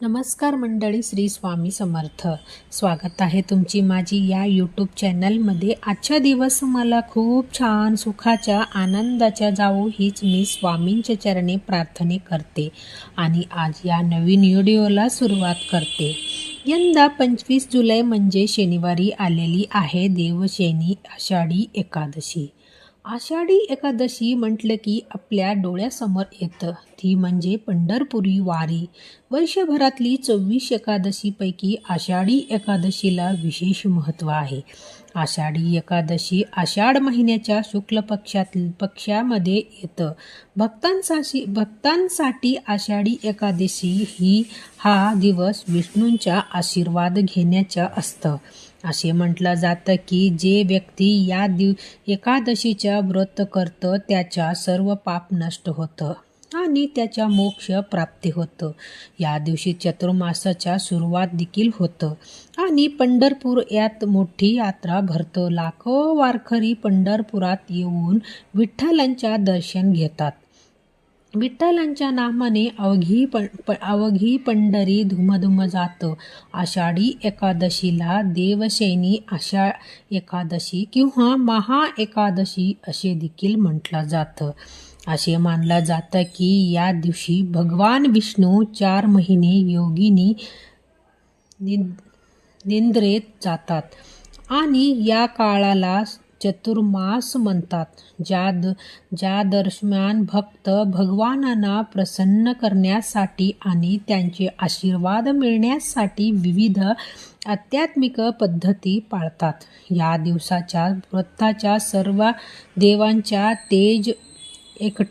नमस्कार मंडळी, श्री स्वामी समर्थ. स्वागत आहे तुमची माझी या यूट्यूब चॅनलमध्ये. आजचा दिवस मला खूप छान सुखाच्या आनंदाच्या जावो हीच मी स्वामींच्या चरणी प्रार्थना करते आणि आज या नवीन व्हिडिओला सुरुवात करते. यंदा 25 जुलै म्हणजे शनिवारी आलेली आहे देवशयनी आषाढी एकादशी. आषाढी एकादशी म्हटलं की आपल्या डोळ्यासमोर येतं ती म्हणजे पंढरपुरी वारी. वर्षभरातली 24 एकादशीपैकी आषाढी एकादशीला विशेष महत्त्व आहे. आषाढी एकादशी आषाढ महिन्याच्या शुक्ल पक्षामध्ये येतं. भक्तांसाठी आषाढी एकादशी हा दिवस विष्णूंचा आशीर्वाद घेण्याचा असतं. असे म्हटलं जातं की जे व्यक्ती या एकादशीचा व्रत करतं त्याच्या सर्व पाप नष्ट होतं आणि त्याच्या मोक्ष प्राप्ती होतं. या दिवशी चतुर्मासाच्या सुरुवात देखील होतं आणि पंढरपूर यात मोठी यात्रा भरतो. लाखो वारकरी पंढरपुरात येऊन विठ्ठलांच्या दर्शन घेतात. विठ्ठलांच्या नामाने अवघी पंढरी धुमधुम जातं. आषाढी एकादशीला देवशयनी एकादशी किंवा महा एकादशी असे देखील म्हटलं जातं. असे मानलं जातं की या दिवशी भगवान विष्णू 4 महिने योगिनी निद्रेत जातात आणि या काळाला चतुर्मास म्हणतात. ज्या दरम्यान भक्त भगवानांना प्रसन्न करण्यासाठी आणि त्यांचे आशीर्वाद मिळण्यासाठी विविध आध्यात्मिक पद्धती पाळतात. या दिवसाच्या व्रताच्या सर्व देवांच्या तेज एक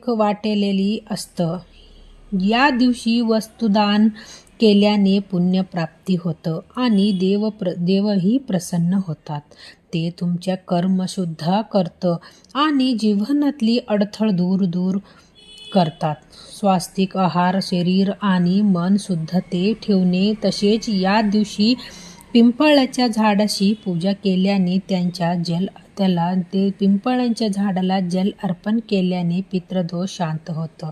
वाटलेली असतं. या दिवशी वस्तुदान केल्याने पुण्यप्राप्ती होतं आणि देवही प्रसन्न होतात. ते तुमच्या कर्म शुद्ध करतं आणि जीवनातली अडथळ दूर करतात. स्वास्तिक आहार, शरीर आणि मन शुद्धते ठेवणे तसेच या दिवशी पिंपळाच्या झाडाशी पूजा केल्याने पिंपळाच्या झाडाला जल अर्पण केल्याने पितृदोष शांत होतं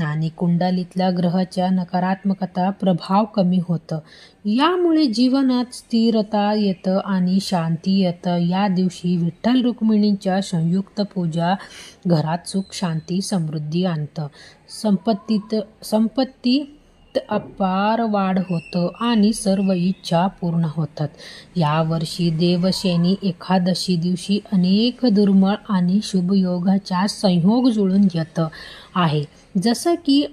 आणि कुंडलीतल्या ग्रहाच्या नकारात्मकता प्रभाव कमी होतं. यामुळे जीवनात स्थिरता येतं आणि शांती येतं. या दिवशी विठ्ठल रुक्मिणींच्या संयुक्त पूजा घरात सुख, शांती, समृद्धी आणतं. संपत्तीत अपार वाढ होतं आणि सर्व इच्छा पूर्ण होतात. यावर्षी देवशयनी एकादशी दिवशी अनेक दुर्मिळ आणि शुभयोगाचा संयोग जुळून येत आहे. जसं की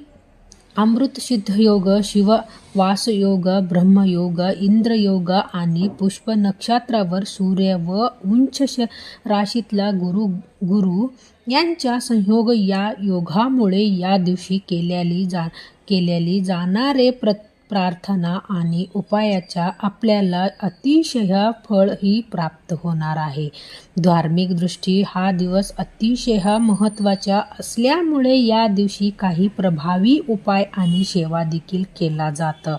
अमृतसिद्ध योग, शिववासयोग, ब्रह्मयोग, इंद्रयोग आणि पुष्प नक्षत्रावर सूर्य व उंच राशीतला गुरु यांचा संयोग. या योगामुळे या दिवशी केलेली जाणारे प्रार्थना आणि उपायाचा आपल्याला अतिशय फळही प्राप्त होणार आहे. धार्मिक दृष्टी हा दिवस अतिशय महत्त्वाचा असल्यामुळे या दिवशी काही प्रभावी उपाय आणि सेवा देखील केला जातं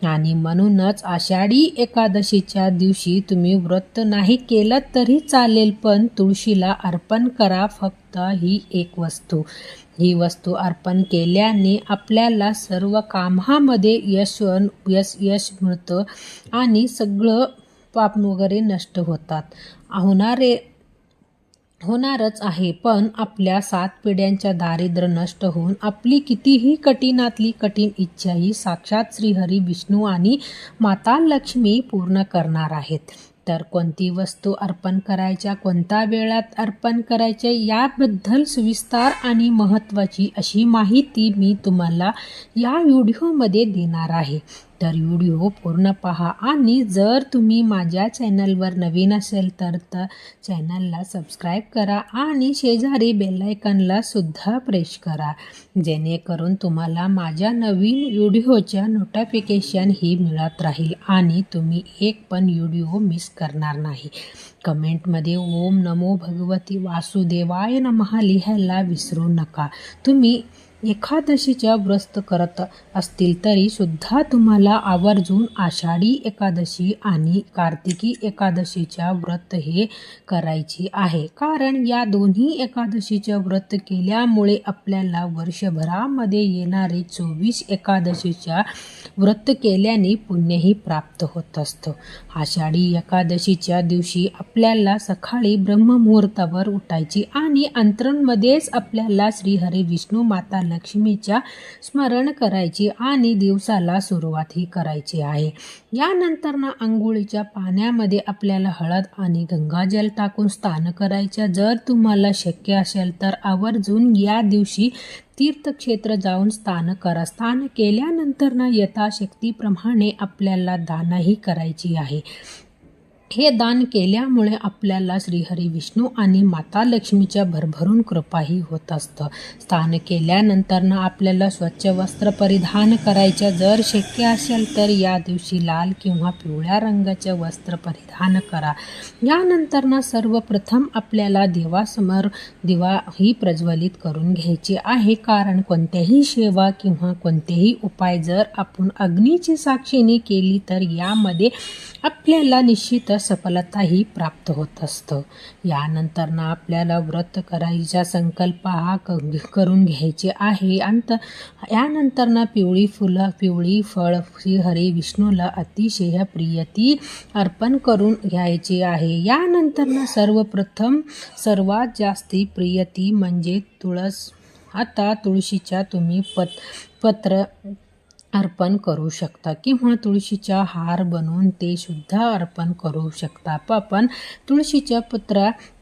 आणि म्हणूनच आषाढी एकादशीच्या दिवशी तुम्ही व्रत नाही केलं तरी चालेल, पण तुळशीला अर्पण करा फक्त ही वस्तू अर्पण केल्याने आपल्याला सर्व कामामध्ये यश मिळतं आणि सगळं पाप वगैरे नष्ट होणारच आहे. पण आपल्या 7 पिढ्यांच्या दारिद्र्य नष्ट होऊन आपली कितीही कठीणातली कठीण इच्छा ही साक्षात श्रीहरी विष्णू आणि माता लक्ष्मी पूर्ण करणार आहेत. तर कोणती वस्तू अर्पण करायच्या, कोणत्या वेळात अर्पण करायचे याबद्दल सविस्तर आणि महत्त्वाची अशी माहिती मी तुम्हाला या व्हिडिओमध्ये देणार आहे. तर व्हिडिओ पूर्ण पहा आणि जर तुम्ही माझ्या चॅनलवर नवीन असेल तर चॅनलला सबस्क्राईब करा आणि शेजारी बेल आयकॉनला सुद्धा प्रेस करा, जेणेकरून तुम्हाला माझ्या नवीन व्हिडिओच्या नोटिफिकेशन ही मिळत राहील आणि तुम्ही एक पण व्हिडिओ मिस करणार नाही. कमेंटमध्ये ओम नमो भगवती वासुदेवाय नमः लिहायला विसरू नका. तुम्ही एकादशीच्या व्रत करत असतील तरी सुद्धा तुम्हाला आवर्जून आषाढी एकादशी आणि कार्तिकी एकादशीच्या व्रत हे करायची आहे. कारण या दोन्ही एकादशीच्या व्रत केल्यामुळे आपल्याला वर्षभरामध्ये येणारे 24 एकादशीच्या व्रत केल्याने पुण्यही प्राप्त होत असतं. आषाढी एकादशीच्या दिवशी आपल्याला सकाळी ब्रह्ममुहूर्तावर उठायची आणि अंतरणमध्येच आपल्याला श्रीहरी विष्णू माता लक्ष्मीच्या स्मरण करायची आणि दिवसाला सुरुवातही करायची आहे. यानंतर अंघोळीच्या पाण्यामध्ये आपल्याला हळद आणि गंगाजल टाकून स्नान करायच्या. जर तुम्हाला शक्य असेल तर आवर्जून या दिवशी तीर्थक्षेत्र जाऊन स्नान करा. स्नान केल्यानंतर यथाशक्तीप्रमाणे आपल्याला दानही करायची आहे. हे दान केल्यामुळे आपल्याला श्रीहरी विष्णू आणि माता लक्ष्मीच्या भरभरून कृपाही होत असतं. स्नान केल्यानंतर आपल्याला स्वच्छ वस्त्र परिधान करायच्या. जर शक्य असेल तर या दिवशी लाल किंवा पिवळ्या रंगाचे वस्त्र परिधान करा. यानंतर सर्वप्रथम आपल्याला देवासमोर दिवा ही प्रज्वलित करून घ्यायची आहे. कारण कोणत्याही सेवा किंवा कोणतेही उपाय जर आपण अग्नीची साक्षीने केली तर यामध्ये आपल्याला निश्चित सफलताही प्राप्त होत असतं. यानंतर आपल्याला व्रत करायचा संकल्प हा करून घ्यायचे आहे. यानंतर पिवळी फळ श्रीहरी विष्णूला अतिशय प्रियती अर्पण करून घ्यायचे आहे. यानंतर सर्वप्रथम सर्वात जास्ती प्रियती म्हणजे तुळस. आता तुळशीच्या तुम्ही पत्र अर्पण करू शकता किंवा तुळशीचा हार बनवून ते सुद्धा अर्पण करू शकता. पण तुळशीच्या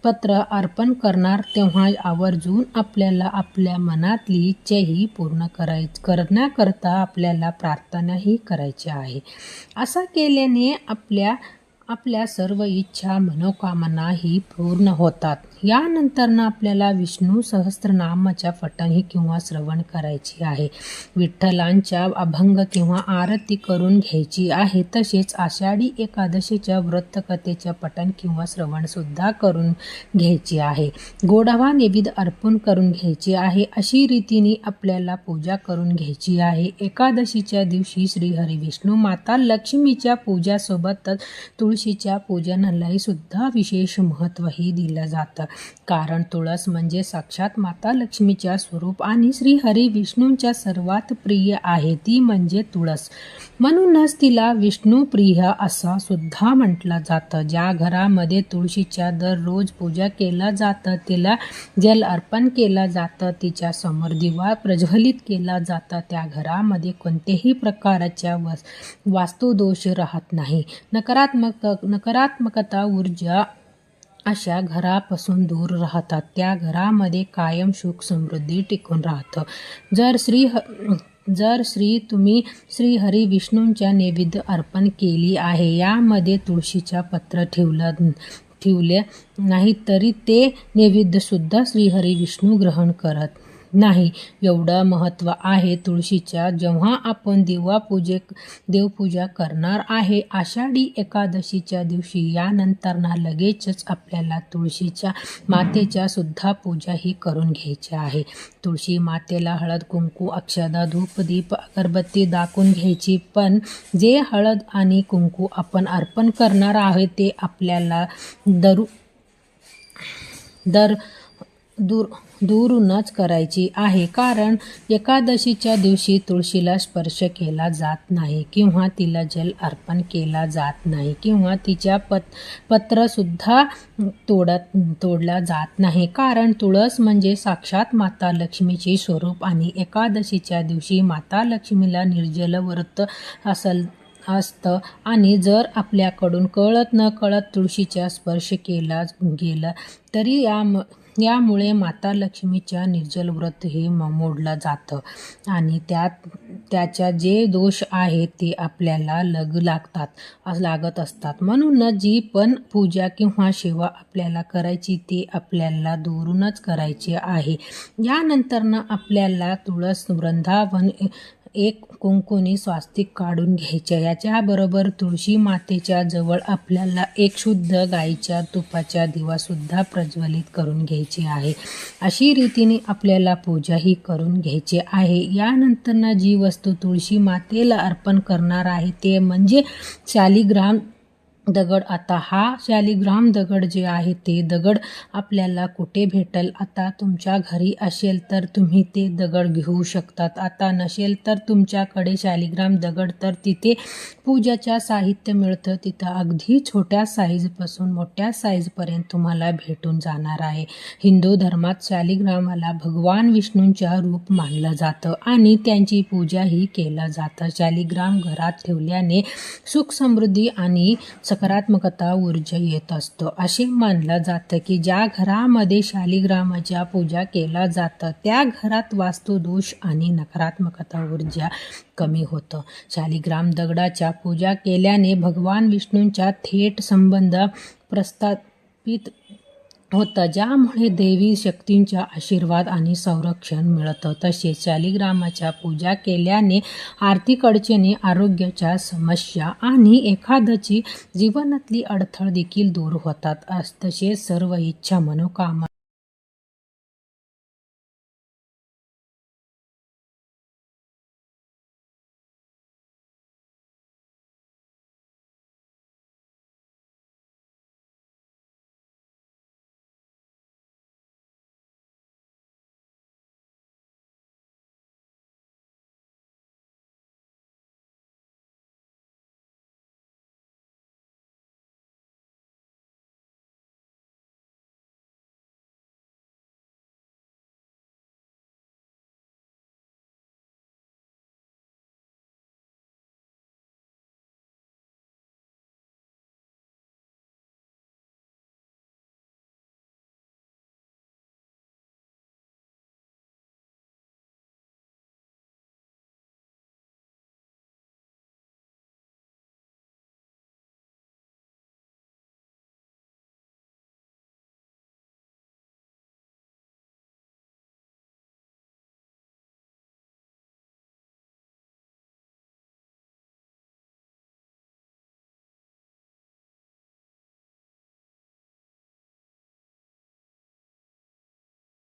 पत्र अर्पण करणार तेव्हा आवर्जून आपल्याला आपल्या मनातली इच्छाही पूर्ण करण्याकरता आपल्याला प्रार्थनाही करायची आहे. असं केल्याने आपल्या सर्व इच्छा मनोकामनाही पूर्ण होतात. यानंतर आपल्याला विष्णू सहस्त्रनामाच्या पठण किंवा श्रवण करायची आहे. विठ्ठलांच्या अभंग किंवा आरती करून घ्यायची आहे. तसेच आषाढी एकादशीच्या व्रतकथेच्या पठण किंवा श्रवण सुद्धा करून घ्यायची आहे. गोडावा नैवेद्य अर्पण करून घ्यायची आहे. अशी रीतीने आपल्याला पूजा करून घ्यायची आहे. एकादशीच्या दिवशी श्रीहरी विष्णू माता लक्ष्मीच्या पूजासोबतच तुळशीच्या पूजनालाही सुद्धा विशेष महत्त्वही दिलं जातं. कारण तुळस म्हणजे साक्षात माता लक्ष्मीच्या स्वरूप आणि श्रीहरी विष्णूंच्या सर्वात प्रिय आहे ती म्हणजे तुळस. म्हणूनच तिला विष्णुप्रिय असं सुद्धा म्हटलं जातं. ज्या घरामध्ये तुळशीच्या दररोज पूजा केला जातं, तिला जल अर्पण केलं जातं, तिच्या समोर दिवा प्रज्वलित केला जातं, त्या घरामध्ये कोणत्याही प्रकारच्या वास्तुदोष राहत नाही. नकारात्मकता ऊर्जा अशा घरापासून दूर राहतात. त्या घरामध्ये कायम सुख समृद्धी टिकून राहतं. जर तुम्ही श्रीहरी विष्णूंच्या नैवेद्य अर्पण केली आहे, यामध्ये तुळशीच्या पत्र ठेवले नाही तरी ते नैवेद्य सुद्धा श्रीहरी विष्णू ग्रहण करत नाही. एवढं महत्त्व आहे तुळशीच्या. जेव्हा आपण देवपूजा करणार आहे आषाढी एकादशीच्या दिवशी, यानंतर लगेचच आपल्याला तुळशीच्या मातेच्या सुद्धा पूजा ही करून घ्यायची आहे. तुळशी मातेला हळद कुंकू अक्षदा धूप दीप अगरबत्ती दाखवून घ्यायची. पण जे हळद आणि कुंकू आपण अर्पण करणार आहे ते आपल्याला दूरूनच करायची आहे. कारण एकादशीच्या दिवशी तुळशीला स्पर्श केला जात नाही किंवा तिला जल अर्पण केला जात नाही किंवा तिच्या पत्र सुद्धा तोडला जात नाही. कारण तुळस म्हणजे साक्षात माता लक्ष्मीचे स्वरूप आणि एकादशीच्या दिवशी माता लक्ष्मीला निर्जल व्रत असतं आणि जर आपल्याकडून कळत न कळत तुळशीचा स्पर्श केला गेला तरी यामुळे माता लक्ष्मीच्या निर्जल व्रत हे मोडलं जातं आणि त्याच्या जे दोष आहेत ते आपल्याला लागत असतात. म्हणून जी पण पूजा किंवा सेवा आपल्याला करायची ती आपल्याला दूरूनच करायची आहे. यानंतर आपल्याला तुळस वृंदावन एक कुंकुनी स्वास्तिक काढून घ्यायचे. याच्याबरोबर तुळशी मातेच्या जवळ आपल्याला एक शुद्ध गाईच्या तुपाचा दिवासुद्धा प्रज्वलित करून घ्यायचे आहे. अशी रीतीने आपल्याला पूजाही करून घ्यायची आहे. यानंतर जी वस्तू तुळशी मातेला अर्पण करणार आहे ते म्हणजे शालिग्राम दगड. आता हा शालिग्राम दगड जे आहे ते दगड आपल्याला कुठे भेटेल? आता तुमच्या घरी असेल तर तुम्ही ते दगड घेऊ शकतात. आता नसेल तर तुमच्याकडे शालिग्राम दगड तर तिथे पूजाच्या साहित्य मिळतं. तिथं अगदी छोट्या साईजपासून मोठ्या साईजपर्यंत तुम्हाला भेटून जाणार आहे. हिंदू धर्मात शालिग्रामाला भगवान विष्णूंच्या रूप मानलं जातं आणि त्यांची पूजाही केलं जातं. शालिग्राम घरात ठेवल्याने सुख समृद्धी आणि सकारात्मकता ऊर्जा येत असतो. असे मानलं जातं की ज्या घरामध्ये शालिग्रामाच्या पूजा केला जातं त्या घरात वास्तुदोष आणि नकारात्मकता ऊर्जा कमी होतं. शालिग्राम दगडाच्या पूजा केल्याने भगवान विष्णूंचा थेट संबंध प्रस्थापित होतं, ज्यामुळे देवी शक्तींचा आशीर्वाद आणि संरक्षण मिळतं. तसेच शालिग्रामाच्या पूजा केल्याने आर्थिक अडचणी, आरोग्याच्या समस्या आणि एखाद्याची जीवनातली अडथळे देखील दूर होतात. तसेच सर्व इच्छा मनोकामना